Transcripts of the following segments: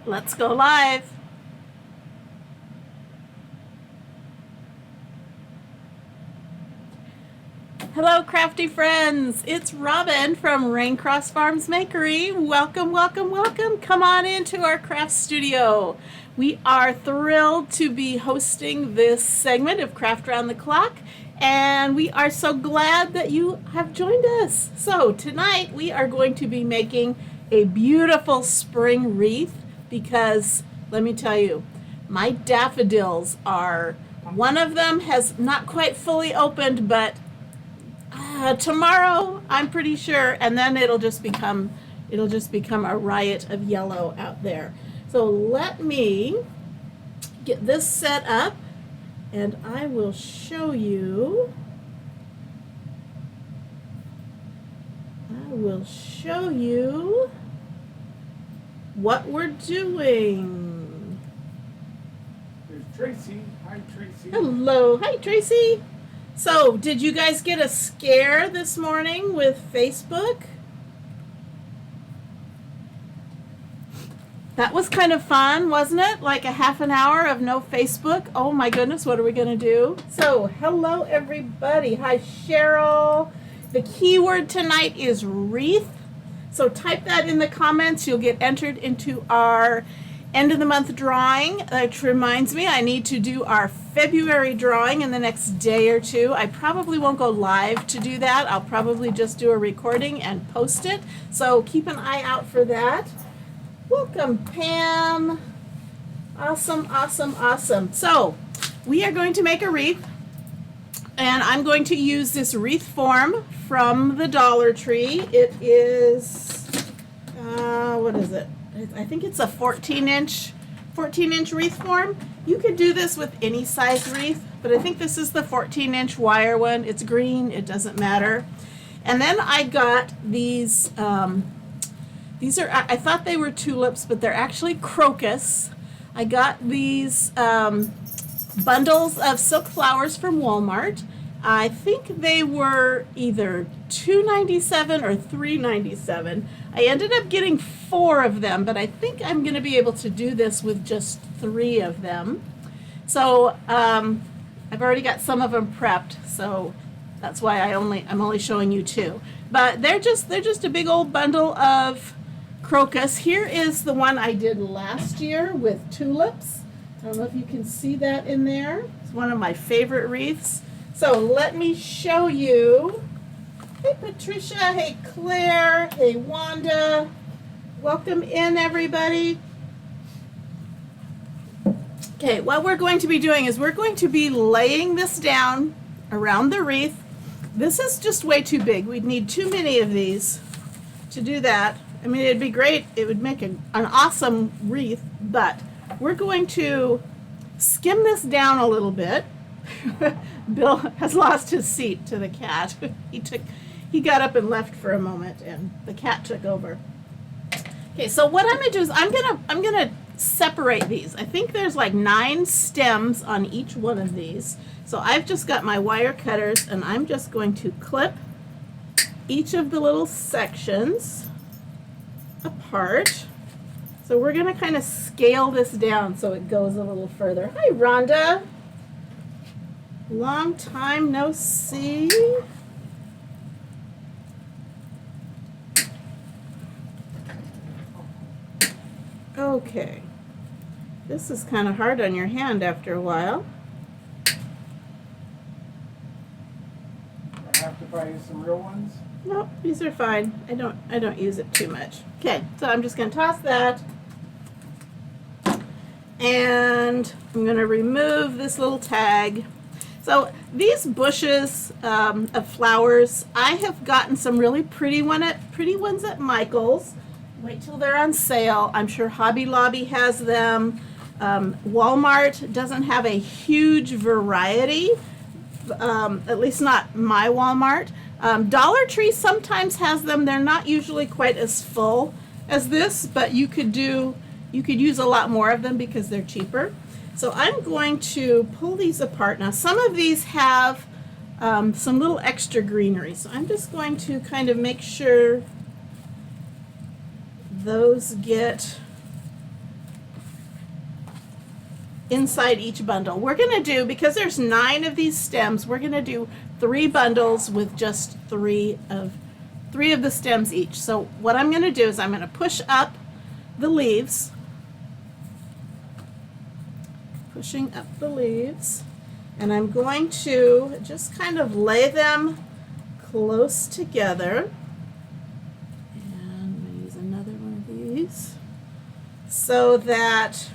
Let's go live. Hello, crafty friends. It's Robin from Raincross Farms Makery. Welcome, welcome, welcome. Come on into our craft studio. We are thrilled to be hosting this segment of Craft Round the Clock, and we are so glad that you have joined us. So tonight we are going to be making a beautiful spring wreath because, let me tell you, my daffodils are, one of them has not quite fully opened, but tomorrow I'm pretty sure, and then it'll just become a riot of yellow out there. So let me get this set up and I will show you what we're doing. There's Tracy. Hi, Tracy. Hello. Hi, Tracy. So, did you guys get a scare this morning with Facebook? That was kind of fun, wasn't it? Like a half an hour of no Facebook. Oh my goodness, what are we going to do? So, hello everybody. Hi, Cheryl. The keyword tonight is wreath. So, type that in the comments. You'll get entered into our end of the month drawing, which reminds me I need to do our February drawing in the next day or two. I probably won't go live to do that. I'll probably just do a recording and post it. So keep an eye out for that. Welcome, Pam. Awesome, awesome, awesome. So we are going to make a wreath, and I'm going to use this wreath form from the Dollar Tree. It is, what is it? I think it's a 14-inch wreath form. You could do this with any size wreath, but I think this is the 14-inch wire one. It's green, it doesn't matter. And then I got these are, I thought they were tulips, but they're actually crocus. I got these bundles of silk flowers from Walmart. I think they were either $2.97 or $3.97. I ended up getting 4 of them, but I think I'm going to be able to do this with just 3 of them. So I've already got some of them prepped, so that's why I'm only showing you 2. But they're just a big old bundle of crocus. Here is the one I did last year with tulips. I don't know if you can see that in there. It's one of my favorite wreaths. So let me show you. Hey Patricia, hey Claire, hey Wanda. Welcome in everybody. Okay, what we're going to be doing is we're going to be laying this down around the wreath. This is just way too big. We'd need too many of these to do that. I mean, it'd be great. It would make an awesome wreath, but we're going to skim this down a little bit. Bill has lost his seat to the cat. He got up and left for a moment, and the cat took over. Okay, so what I'm gonna do is I'm gonna separate these. I think there's like 9 stems on each one of these. So I've just got my wire cutters, and I'm just going to clip each of the little sections apart. So we're gonna kind of scale this down so it goes a little further. Hi, Rhonda. Long time no see. Okay. This is kind of hard on your hand after a while. I have to buy you some real ones. Nope, these are fine. I don't use it too much. Okay, so I'm just going to toss that. And I'm going to remove this little tag. So these bushes of flowers, I have gotten some really pretty ones at Michael's. Wait till they're on sale. I'm sure Hobby Lobby has them. Walmart doesn't have a huge variety, at least not my Walmart. Dollar Tree sometimes has them. They're not usually quite as full as this, but you could use a lot more of them because they're cheaper. So I'm going to pull these apart. Now some of these have some little extra greenery, so I'm just going to kind of make sure those get inside each bundle. We're going to do, because there's 9 of these stems, we're going to do 3 bundles with just 3 of the stems each. So what I'm going to do is I'm going to push up the leaves, pushing up the leaves, and I'm going to just kind of lay them close together. And I'm going to use another one of these so that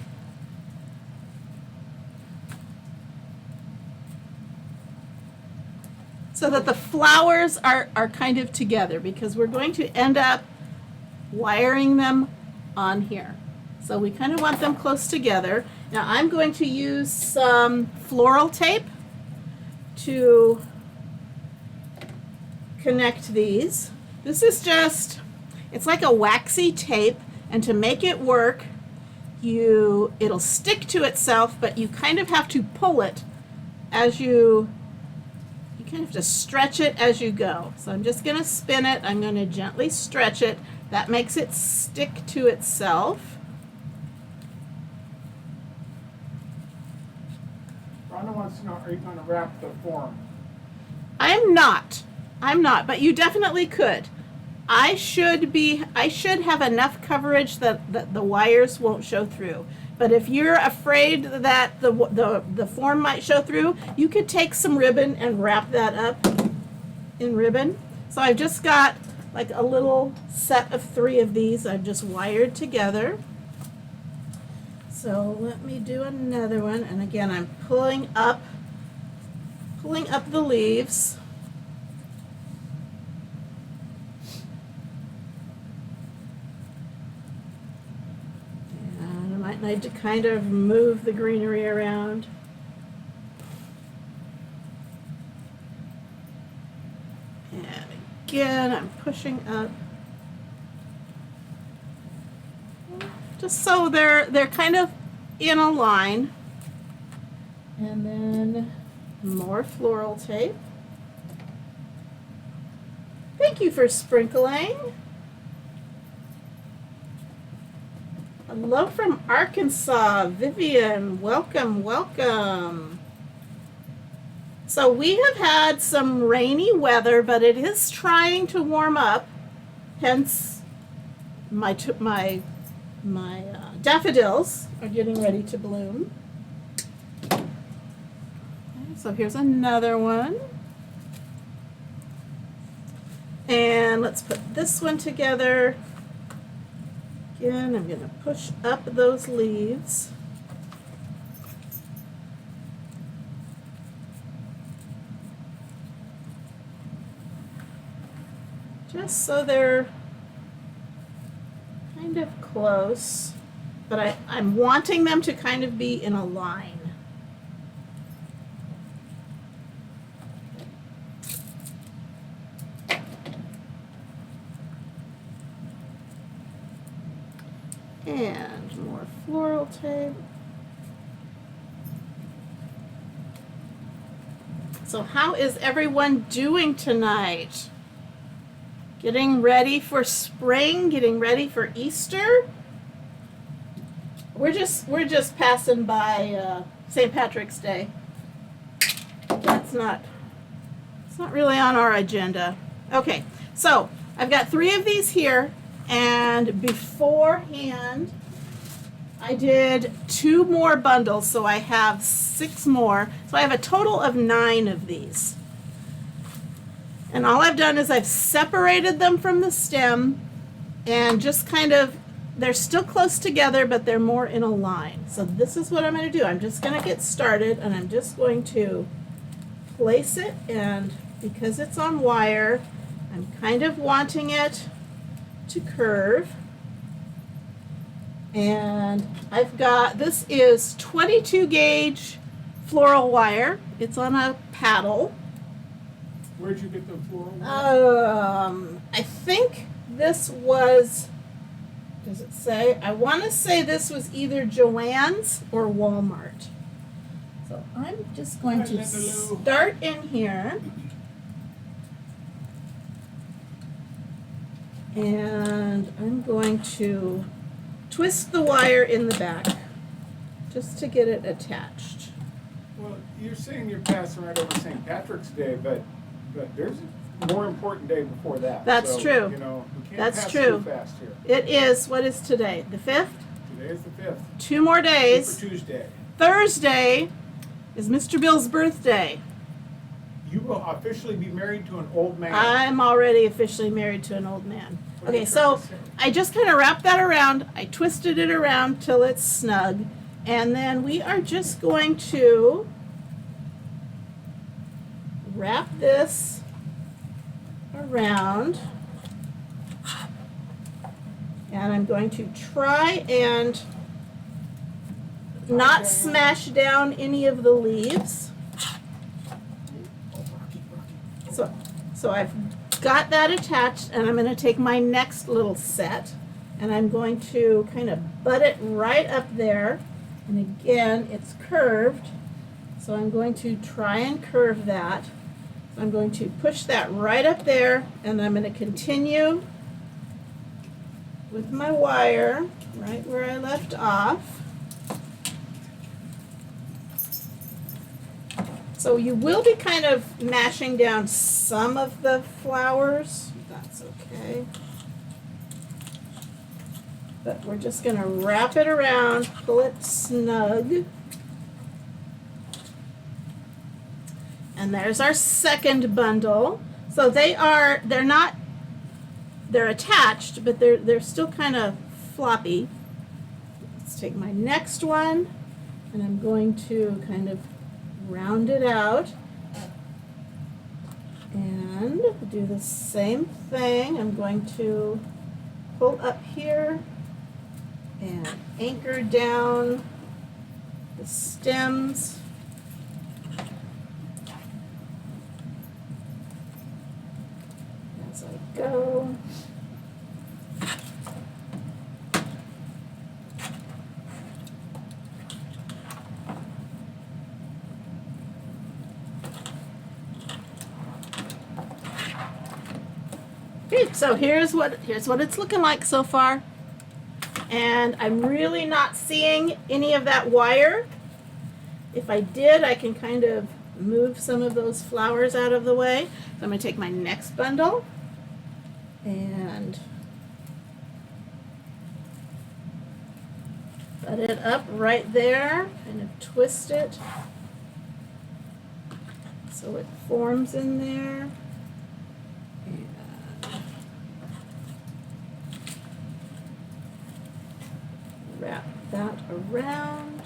the flowers are kind of together, because we're going to end up wiring them on here. So we kind of want them close together. Now I'm going to use some floral tape to connect these. This is just, it's like a waxy tape, and to make it work, it'll stick to itself, but you kind of have to pull it as you kind of have to stretch it as you go. So I'm just going to spin it. I'm going to gently stretch it. That makes it stick to itself. Rhonda wants to know, are you going to wrap the form? I'm not, but you definitely could. I should have enough coverage that the wires won't show through. But if you're afraid that the form might show through, you could take some ribbon and wrap that up in ribbon. So I've just got like a little set of 3 of these I've just wired together. So let me do another one, and again I'm pulling up the leaves. Might need to kind of move the greenery around. And again, I'm pushing up. Just so they're kind of in a line. And then more floral tape. Thank you for sprinkling. Hello from Arkansas, Vivian. Welcome, welcome. So we have had some rainy weather, but it is trying to warm up. Hence, my daffodils are getting ready to bloom. Okay, so here's another one. And let's put this one together. Again, I'm going to push up those leaves. Just so they're kind of close, but I'm wanting them to kind of be in a line. And more floral tape. So how is everyone doing tonight? Getting ready for spring, getting ready for Easter? We're just passing by St. Patrick's Day. It's not really on our agenda. Okay, so I've got 3 of these here. And beforehand, I did 2 more bundles, so I have 6 more. So I have a total of 9 of these. And all I've done is I've separated them from the stem and just kind of, they're still close together, but they're more in a line. So this is what I'm going to do. I'm just going to get started, and I'm just going to place it, and because it's on wire, I'm kind of wanting it to curve. And I've got, this is 22 gauge floral wire. It's on a paddle. Where'd you get the floral wire? I think this was, does it say? I want to say this was either Joann's or Walmart. So I'm just going to start in here. And I'm going to twist the wire in the back just to get it attached. Well, you're saying you're passing right over St. Patrick's Day, but there's a more important day before that. That's so, true. You know, we can't That's pass true. too fast here. It is, what is today? The 5th? Today is the 5th. 2 more days. Super Tuesday. Thursday is Mr. Bill's birthday. You will officially be married to an old man. I'm already officially married to an old man. What are you Okay, trying so to say? I just kind of wrapped that around. I twisted it around till it's snug. And then we are just going to wrap this around. And I'm going to try and not smash down any of the leaves. So I've got that attached, and I'm going to take my next little set, and I'm going to kind of butt it right up there. And again, it's curved, so I'm going to try and curve that. So I'm going to push that right up there, and I'm going to continue with my wire right where I left off. So you will be kind of mashing down some of the flowers. That's okay. But we're just going to wrap it around, pull it snug. And there's our second bundle. So they're attached, but they're still kind of floppy. Let's take my next one, and I'm going to kind of round it out and do the same thing. I'm going to pull up here and anchor down the stems. As I go. Okay, so here's what it's looking like so far. And I'm really not seeing any of that wire. If I did, I can kind of move some of those flowers out of the way. So I'm going to take my next bundle and butt it up right there, kind of twist it so it forms in there. And wrap that around.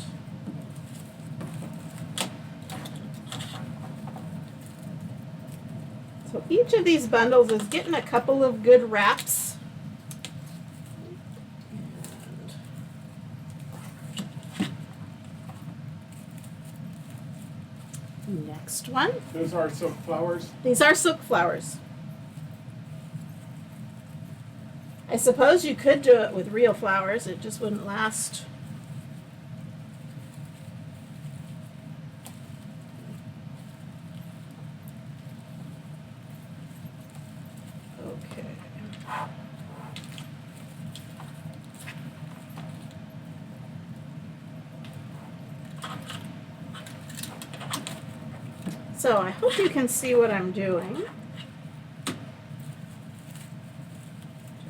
So each of these bundles is getting a couple of good wraps. And next one. Those are silk flowers. These are silk flowers. I suppose you could do it with real flowers. It just wouldn't last. Okay. So I hope you can see what I'm doing.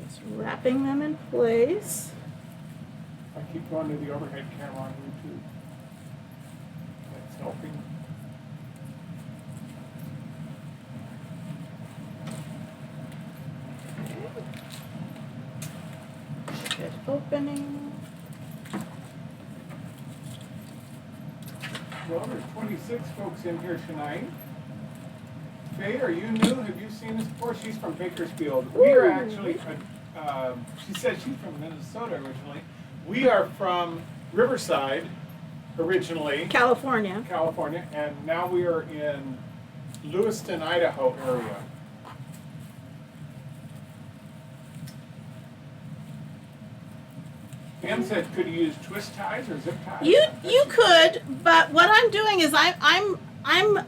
Just wrapping them in place. I keep going to the overhead camera on YouTube. That's helping. Good opening. Well, there's 26 folks in here tonight. Faye, are you new? Have you seen this before? She's from Bakersfield. We are actually, she said she's from Minnesota originally. We are from Riverside originally, California. California, and now we are in Lewiston, Idaho area. Ann said, could you use twist ties or zip ties? You could, but what I'm doing is I'm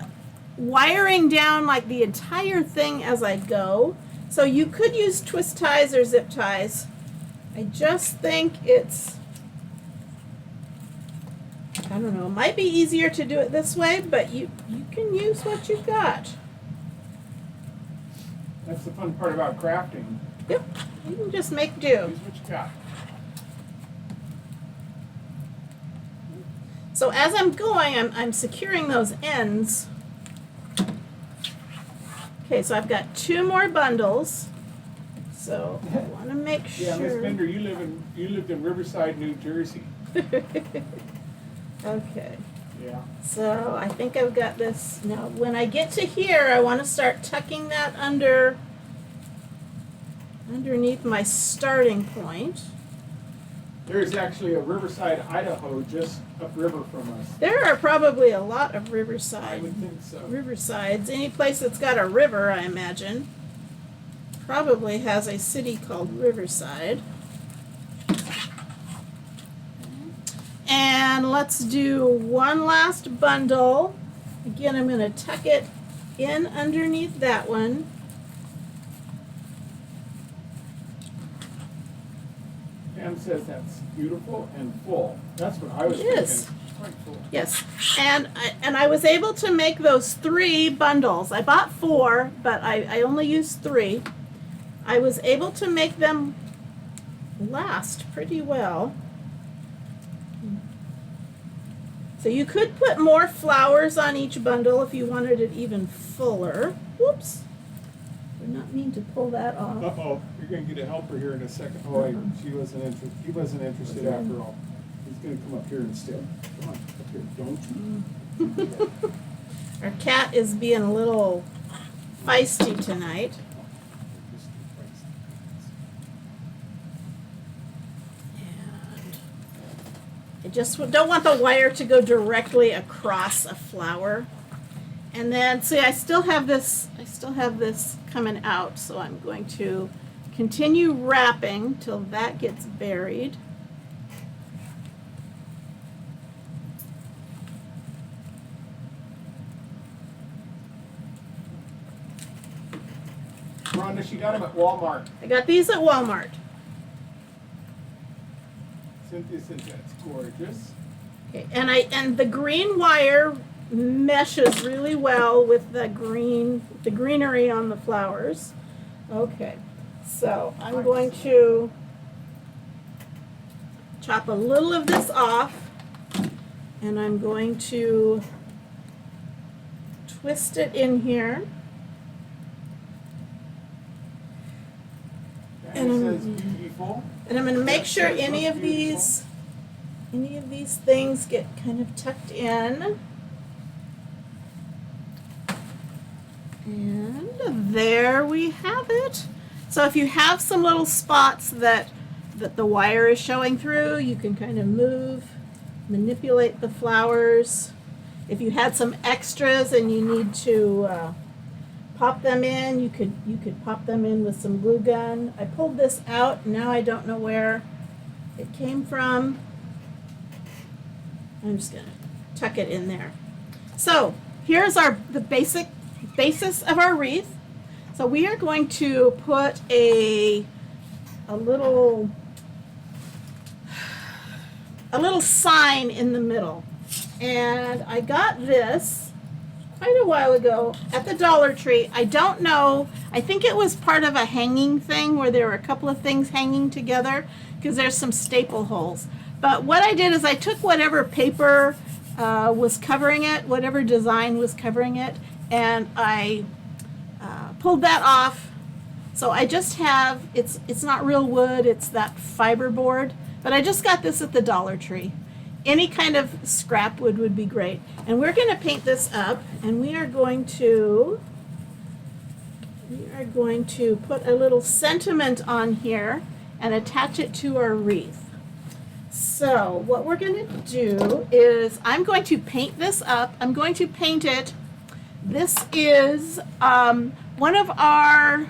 wiring down like the entire thing as I go. So you could use twist ties or zip ties. I just think it's I don't know, it might be easier to do it this way, but you can use what you've got. That's the fun part about crafting. Yep, you can just make do. Use what you got. So as I'm going, I'm securing those ends. Okay, so I've got 2 more bundles. So I want to make sure. Yeah, Miss Bender, you lived in Riverside, New Jersey. Okay. Yeah. So I think I've got this. Now when I get to here, I want to start tucking that underneath my starting point. There's actually a Riverside, Idaho, just upriver from us. There are probably a lot of I riverside. would think so. Riversides. Any place that's got a river, I imagine, probably has a city called Riverside. And let's do one last bundle. Again, I'm going to tuck it in underneath that one. Pam says that's beautiful and full. That's what I was It thinking. is. Quite full. Yes, and I was able to make those 3 bundles. I bought 4, but I only used 3. I was able to make them last pretty well. So you could put more flowers on each bundle if you wanted it even fuller. Whoops. Did not mean to pull that off. Uh-oh, you're going to get a helper here in a second. Oh, wait, he wasn't interested after all. He's going to come up here instead. Come on, up here, don't you? Our cat is being a little feisty tonight. And I just don't want the wire to go directly across a flower. And then, see, I still have this coming out, so I'm going to continue wrapping till that gets buried. Rhonda, she got them at Walmart. I got these at Walmart. Cynthia says that's gorgeous. Okay, and the green wire meshes really well with the greenery on the flowers. Okay, so I'm going to chop a little of this off, and I'm going to twist it in here. And it says beautiful. And I'm going to make sure Yes, any that's of these things get kind of tucked in. And there we have it. So if you have some little spots that the wire is showing through, you can kind of manipulate the flowers. If you had some extras and you need to pop them in, you could pop them in with some glue gun. I pulled this out, now I don't know where it came from. I'm just gonna tuck it in there. So here's the basis of our wreath. So we are going to put a little sign in the middle. And I got this quite a while ago at the Dollar Tree. I don't know, I think it was part of a hanging thing where there were a couple of things hanging together because there's some staple holes. But what I did is I took whatever paper was covering it, whatever design was covering it, and I pulled that off. So I just have, it's not real wood, it's that fiber board, but I just got this at the Dollar Tree. Any kind of scrap wood would be great. And we're going to paint this up, and we are going to put a little sentiment on here and attach it to our wreath. So what we're going to do is I'm going to paint this up. I'm going to paint it. This is one of our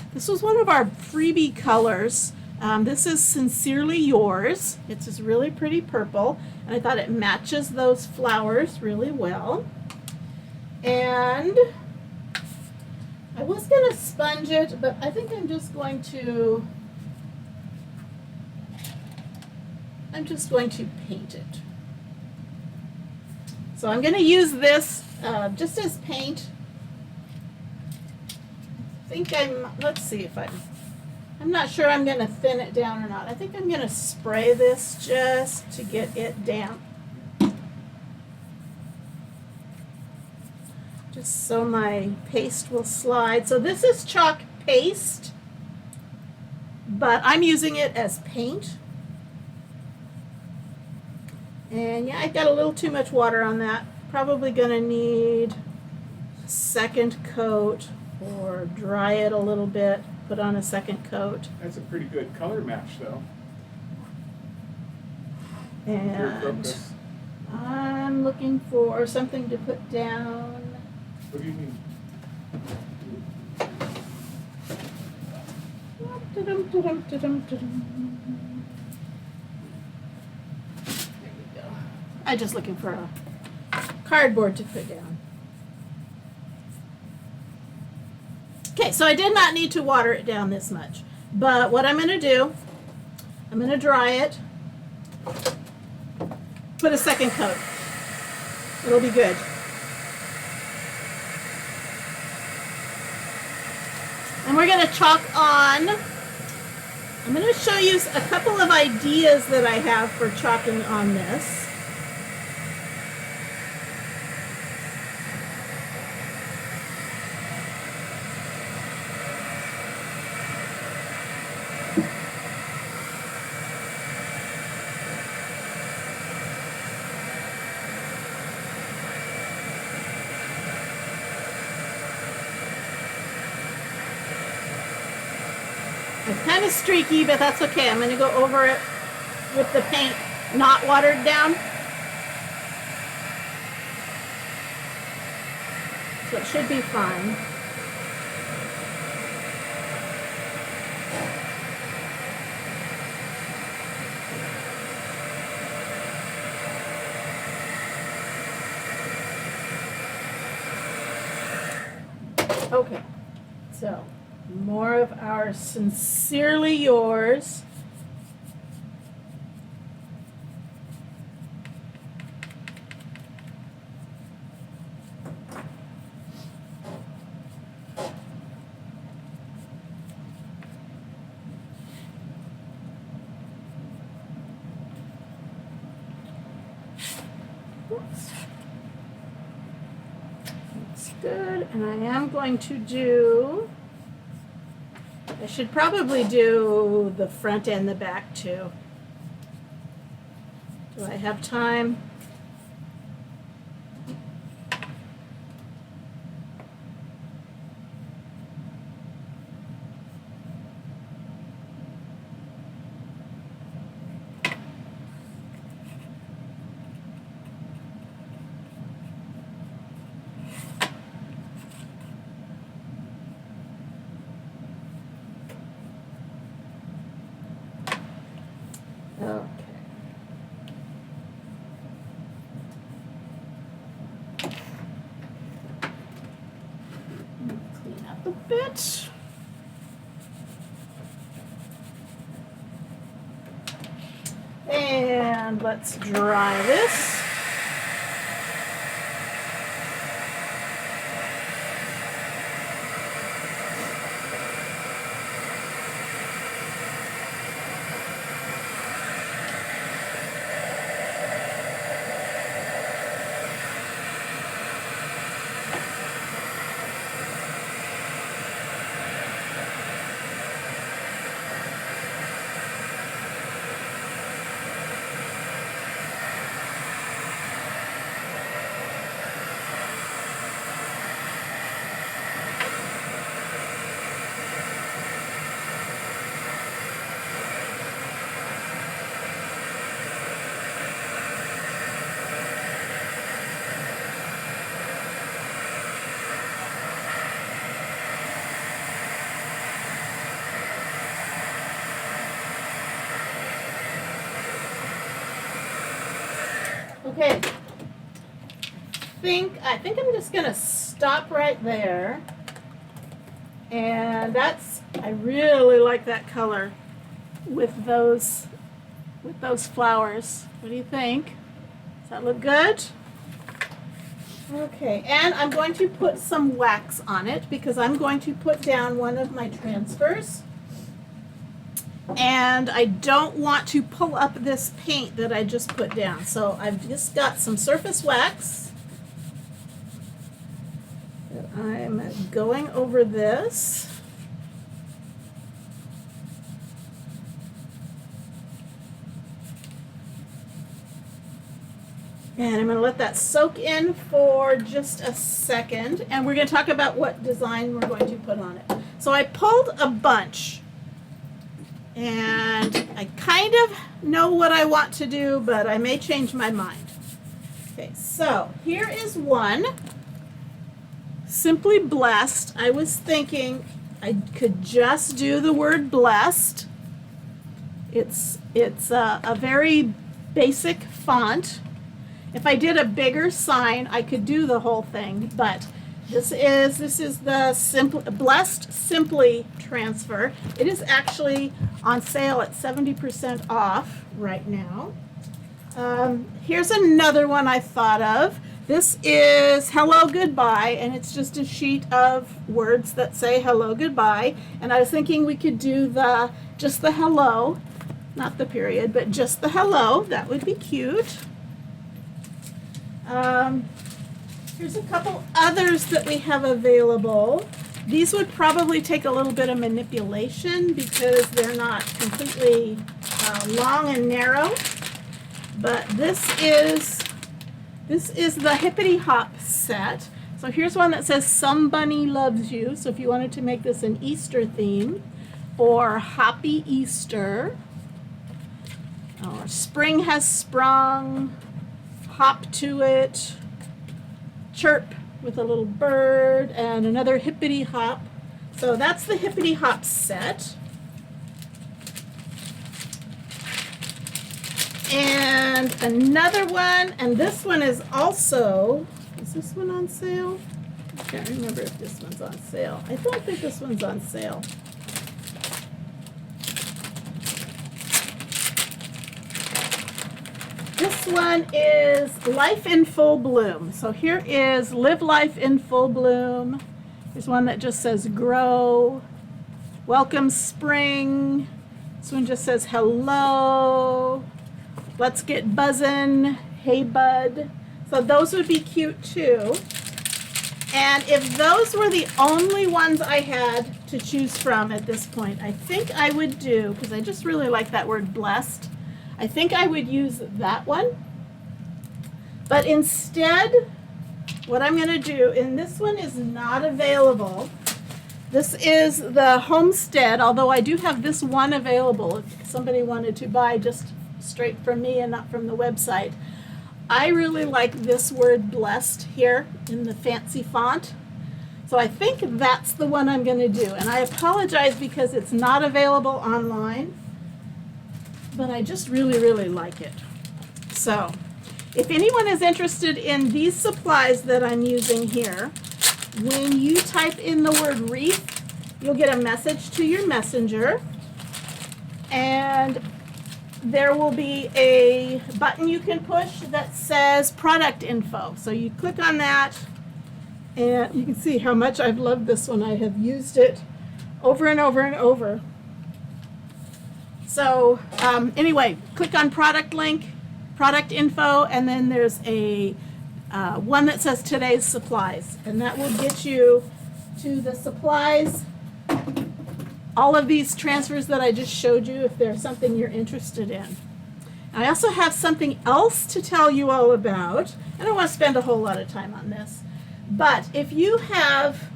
freebie colors. This is Sincerely Yours. It's this really pretty purple, and I thought it matches those flowers really well. And I was going to sponge it, but I think I'm just going to paint it. So I'm going to use this just as paint. I think let's see if I'm not sure I'm going to thin it down or not. I think I'm going to spray this just to get it damp. Just so my paste will slide. So this is chalk paste, but I'm using it as paint. And yeah, I got a little too much water on that. Probably going to need a second coat or dry it a little bit, put on a second coat. That's a pretty good color match, though. And I'm looking for something to put down. What do you mean? I'm just looking for a cardboard to put down. Okay, so I did not need to water it down this much. But what I'm going to do, I'm going to dry it, put a second coat. It'll be good. And we're going to chalk on. I'm going to show you a couple of ideas that I have for chalking on this. It's kind of streaky, but that's okay. I'm going to go over it with the paint not watered down. So it should be fine. Okay, so more of our Sincerely Yours. Oops. That's good, and I am going to do, I should probably do the front and the back too. Do I have time? Okay. Clean up a bit. And let's dry this. Okay, I think I'm just gonna stop right there. And I really like that color with those flowers. What do you think? Does that look good? Okay, and I'm going to put some wax on it because I'm going to put down one of my transfers. And I don't want to pull up this paint that I just put down. So I've just got some surface wax that I'm going over this. And I'm going to let that soak in for just a second. And we're going to talk about what design we're going to put on it. So I pulled a bunch. And I kind of know what I want to do, but I may change my mind. Okay, so here is one. Simply blessed. I was thinking I could just do the word blessed. It's a very basic font. If I did a bigger sign, I could do the whole thing, but this is the Blessed Simply transfer. It is actually on sale at 70% off right now. Here's another one I thought of. This is Hello Goodbye, and it's just a sheet of words that say hello goodbye. And I was thinking we could do just the hello, not the period, but just the hello. That would be cute. Here's a couple others that we have available. These would probably take a little bit of manipulation because they're not completely long and narrow. But this is the Hippity Hop set. So here's one that says Somebody Loves You. So if you wanted to make this an Easter theme, or Happy Easter, or Spring Has Sprung, Hop to It, Chirp with a little bird, and another Hippity Hop. So that's the Hippity Hop set. And another one, and this one is also, is this one on sale? I can't remember if this one's on sale. I don't think this one's on sale. This one is Life in Full Bloom. So here is Live Life in Full Bloom. There's one that just says grow, welcome spring. This one just says hello, let's get buzzin', hey bud. So those would be cute too. And if those were the only ones I had to choose from at this point, I think I would do, because I just really like that word blessed, I think I would use that one. But instead, what I'm going to do, and this one is not available, this is the Homestead, although I do have this one available if somebody wanted to buy just straight from me and not from the website. I really like this word blessed here in the fancy font. So I think that's the one I'm going to do. And I apologize because it's not available online, but I just really, really like it. So if anyone is interested in these supplies that I'm using here, when you type in the word wreath, you'll get a message to your messenger, and there will be a button you can push that says product info. So you click on that, and you can see how much I've loved this one. I have used it over and over and over. So anyway, click on product link, product info, and then there's a one that says today's supplies, and that will get you to the supplies, all of these transfers that I just showed you if there's something you're interested in. I also have something else to tell you all about. I don't want to spend a whole lot of time on this, but if you have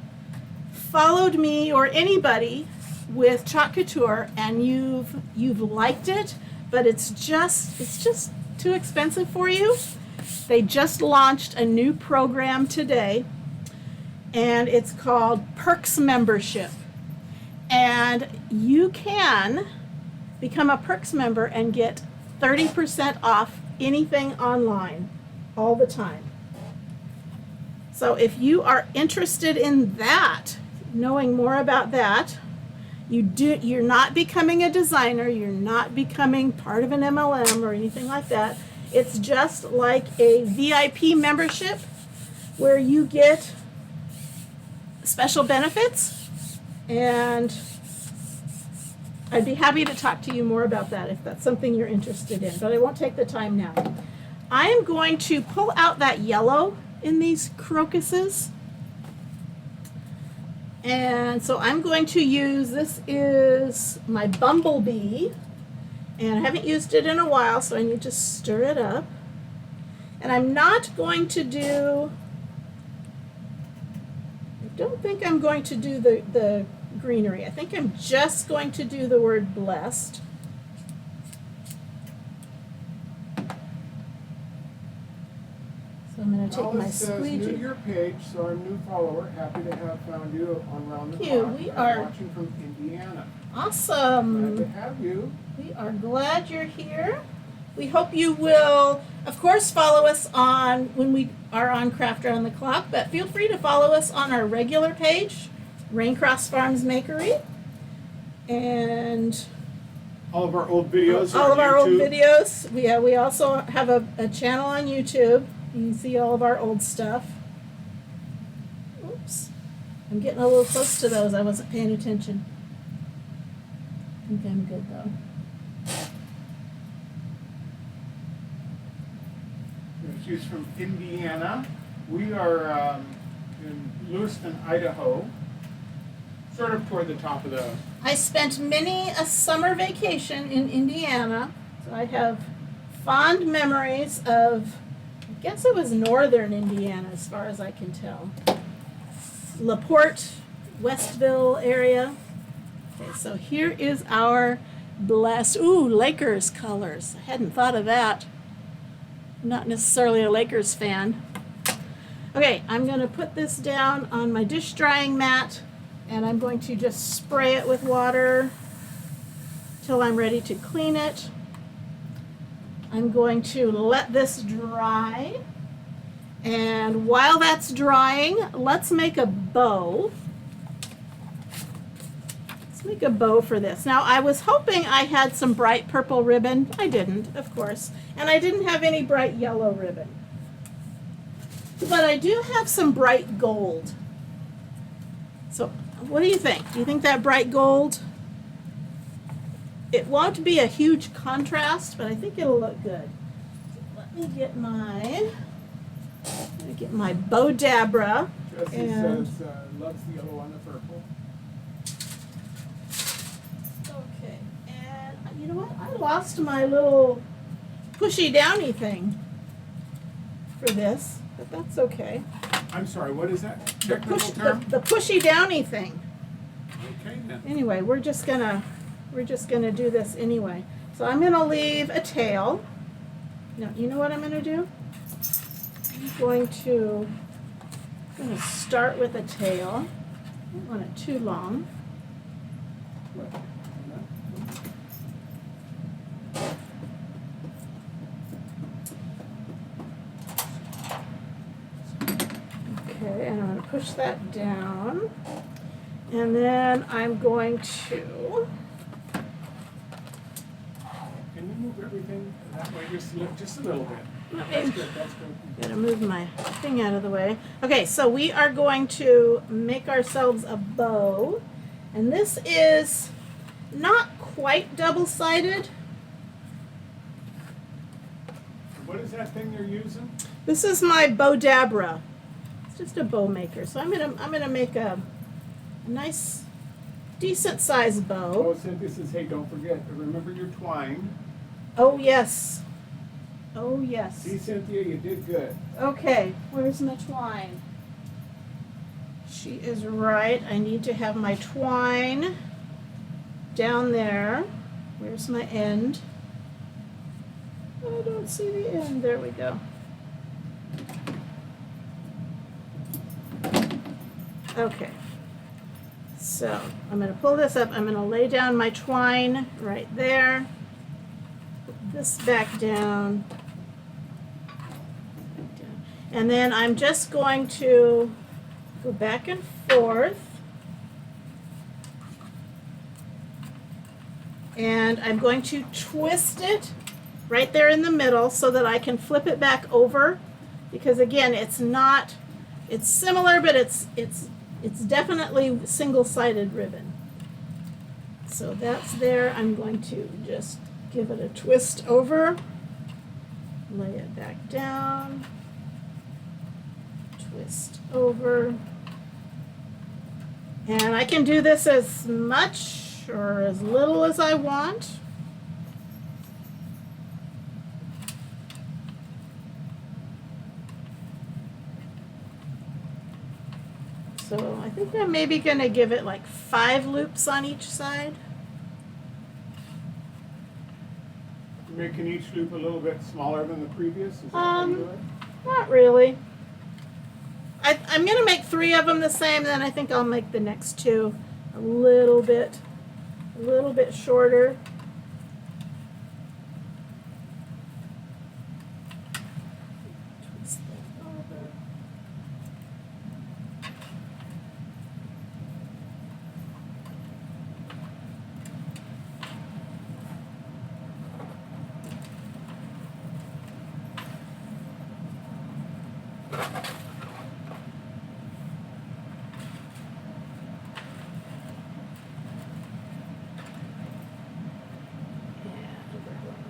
followed me or anybody with Chalk Couture and you've liked it, but it's just too expensive for you, they just launched a new program today, and it's called Perks Membership. And you can become a Perks member and get 30% off anything online all the time. So if you are interested in that, knowing more about that, you're not becoming a designer, you're not becoming part of an MLM or anything like that. It's just like a VIP membership, where you get special benefits, and I'd be happy to talk to you more about that if that's something you're interested in, but I won't take the time now. I am going to pull out that yellow in these crocuses. And so I'm going to use, this is my Bumblebee, and I haven't used it in a while, so I need to stir it up. And I'm not going to do, I don't think I'm going to do the greenery. I think I'm just going to do the word blessed. So I'm going to take my squeegee. New to your page, so I'm a new follower. Happy to have found you on Round the Thank you. Clock. We I'm are watching from Indiana. Awesome. Glad to have you. We are glad you're here. We hope you will, of course, follow us on when we are on Craft Around the Clock, but feel free to follow us on our regular page, Raincross Farms Makery, and All of our old videos all are of on our old YouTube. videos. We also have a channel on YouTube. You can see all of our old stuff. Oops. I'm getting a little close to those. I wasn't paying attention. I think I'm good though. She's from Indiana. We are in Lewiston, Idaho. Sort of toward the top of the... I spent many a summer vacation in Indiana, so I have fond memories of, I guess it was northern Indiana as far as I can tell. LaPorte, Westville area. Okay, so here is our blessed, ooh, Lakers colors. I hadn't thought of that. I'm not necessarily a Lakers fan. Okay, I'm going to put this down on my dish drying mat, and I'm going to just spray it with water till I'm ready to clean it. I'm going to let this dry, and while that's drying, let's make a bow. Let's make a bow for this. Now, I was hoping I had some bright purple ribbon. I didn't, of course, and I didn't have any bright yellow ribbon. But I do have some bright gold. So, what do you think? Do you think that bright gold? It won't be a huge contrast, but I think it'll look good. Let me get my Bow Dabra. Jesse And says loves the yellow on the purple. okay, and you know what? I lost my little pushy downy thing for this, but that's okay. I'm sorry, what is that The technical term? the pushy downy thing. Okay then. Anyway, we're just gonna do this anyway. So I'm gonna leave a tail. Now, you know what I'm gonna do? I'm gonna start with a tail. I don't want it too long. Okay, and I'm going to push that down. And then I'm going to, Can you move everything that way just a little bit? let That's me, good, that's good. gotta move my thing out of the way. Okay, so we are going to make ourselves a bow. And this is not quite double-sided. What is that thing they're using? This is my Bow Dabra. It's just a bow maker. So I'm gonna make a nice, decent-sized bow. Oh, Cynthia says, hey, don't forget, remember your twine. Oh, yes. Oh, yes. See, Cynthia, you did good. Okay, where's my twine? She is right. I need to have my twine down there. Where's my end? I don't see the end. There we go. Okay. So I'm going to pull this up. I'm going to lay down my twine right there. Put this back down. And then I'm just going to go back and forth. And I'm going to twist it right there in the middle so that I can flip it back over. Because again, it's not it's similar, but it's definitely single-sided ribbon. So that's there. I'm going to just give it a twist over, lay it back down, twist over, and I can do this as much or as little as I want. So I think I'm maybe going to give it like 5 loops on each side. Making each loop a little bit smaller than the previous? Is that how you do it? Not really. I'm going to make 3 of them the same, then I think I'll make the next 2 a little bit shorter. Twist that over.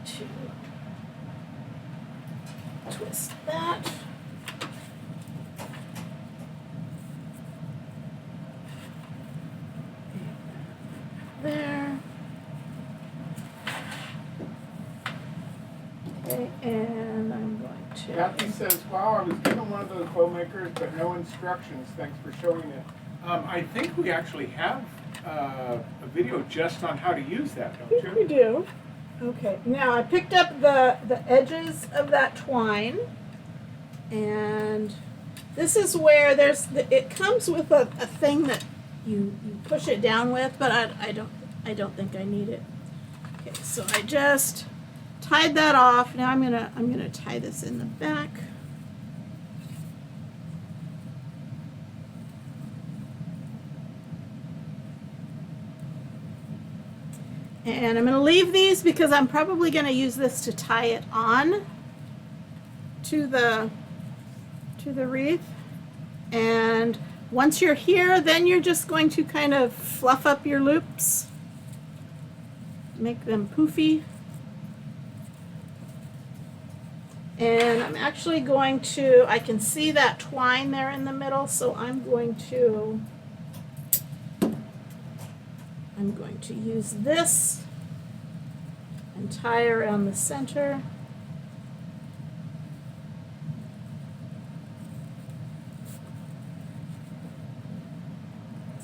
To twist that. There. Okay, and I'm going to. Kathy says, wow, I was given one of those bow makers, but no instructions. Thanks for showing it. I think we actually have a video just on how to use that, don't you? We do. Okay, now I picked up the edges of that twine, and this is where it comes with a thing that you push it down with, but I don't think I need it. Okay, so I just tied that off. Now I'm gonna tie this in the back. And I'm going to leave these because I'm probably going to use this to tie it on to the wreath. And once you're here, then you're just going to kind of fluff up your loops, make them poofy. And I'm actually going to, I can see that twine there in the middle, so I'm going to use this and tie around the center.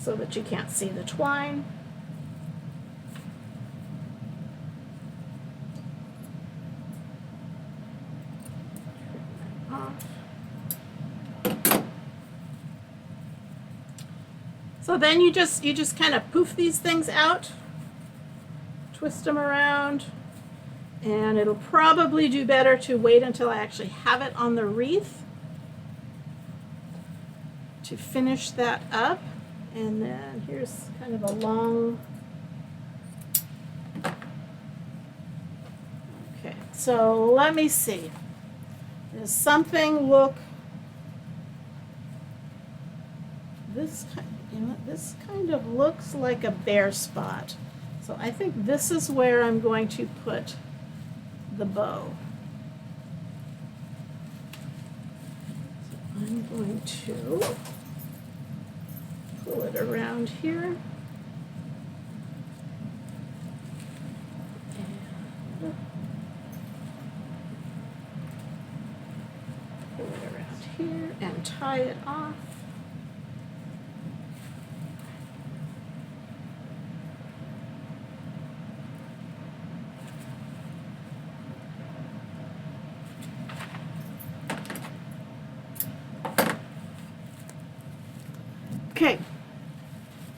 So that you can't see the twine. So then you just kind of poof these things out, twist them around, and it'll probably do better to wait until I actually have it on the wreath to finish that up. And then here's kind of a long, okay, so let me see. Does something look, this kind of looks like a bare spot. So I think this is where I'm going to put the bow. So I'm going to pull it around here. And pull it around here and tie it off. Okay,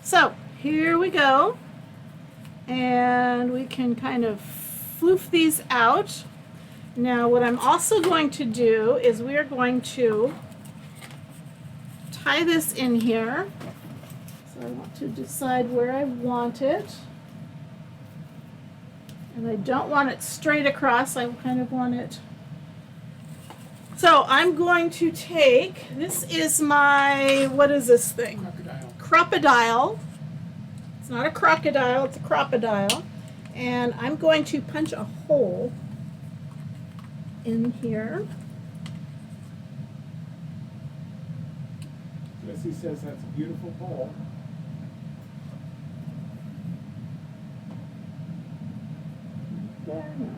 so here we go, and we can kind of floof these out. Now what I'm also going to do is we are going to tie this in here. So I want to decide where I want it, and I don't want it straight across. I kind of want it So I'm going to take, this is my, what is this thing? Crocodile. Crocodile. It's not a crocodile, it's a crocodile. And I'm going to punch a hole in here. Jesse says that's a beautiful bowl. There, no,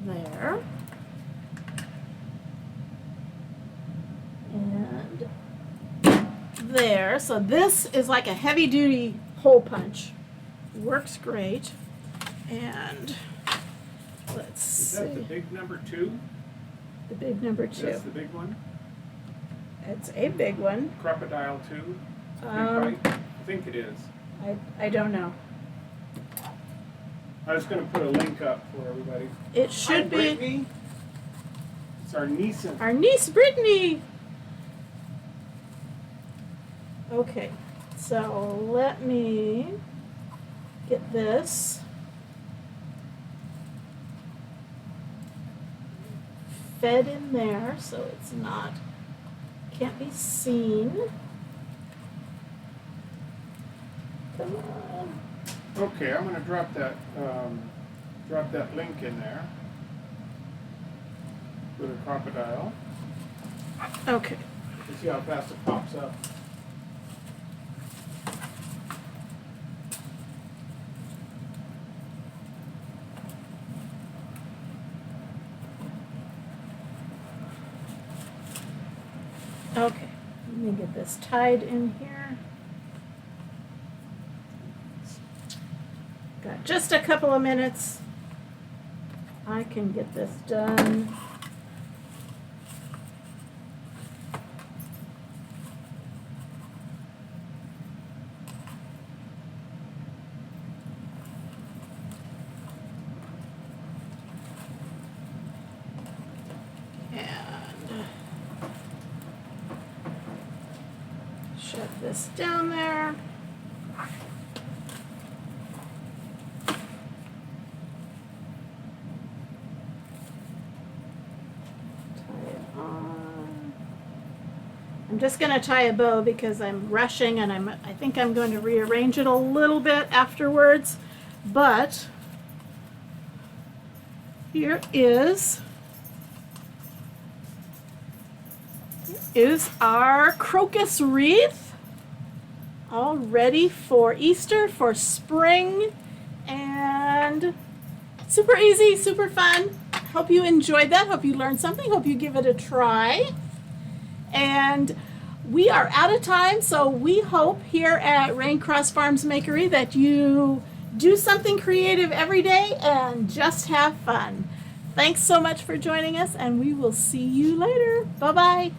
there. And there. So this is like a heavy duty hole punch. Works great. And let's Is see. that the big number 2? The big number 2. That's the big one? It's a big one. Crocodile 2? Big Um, bite? I think it is. I don't know. I was going to put a link up for everybody. It should Hi, be Brittany. It's our niece. our niece Brittany. Okay, so let me get this fed in there so it's not, can't be seen. Come on. Okay, I'm going to drop that link in there for the crocodile. Okay. You see how fast it pops up. Okay, let me get this tied in here. Got just a couple of minutes. I can get this done. Shove this down there. Tie it on. I'm just going to tie a bow because I'm rushing and I think I'm going to rearrange it a little bit afterwards. But here is our crocus wreath, all ready for Easter, for spring, and super easy, super fun. Hope you enjoyed that. Hope you learned something. Hope you give it a try. And we are out of time, so we hope here at Raincross Farms Makery that you do something creative every day and just have fun. Thanks so much for joining us, and we will see you later. Bye-bye.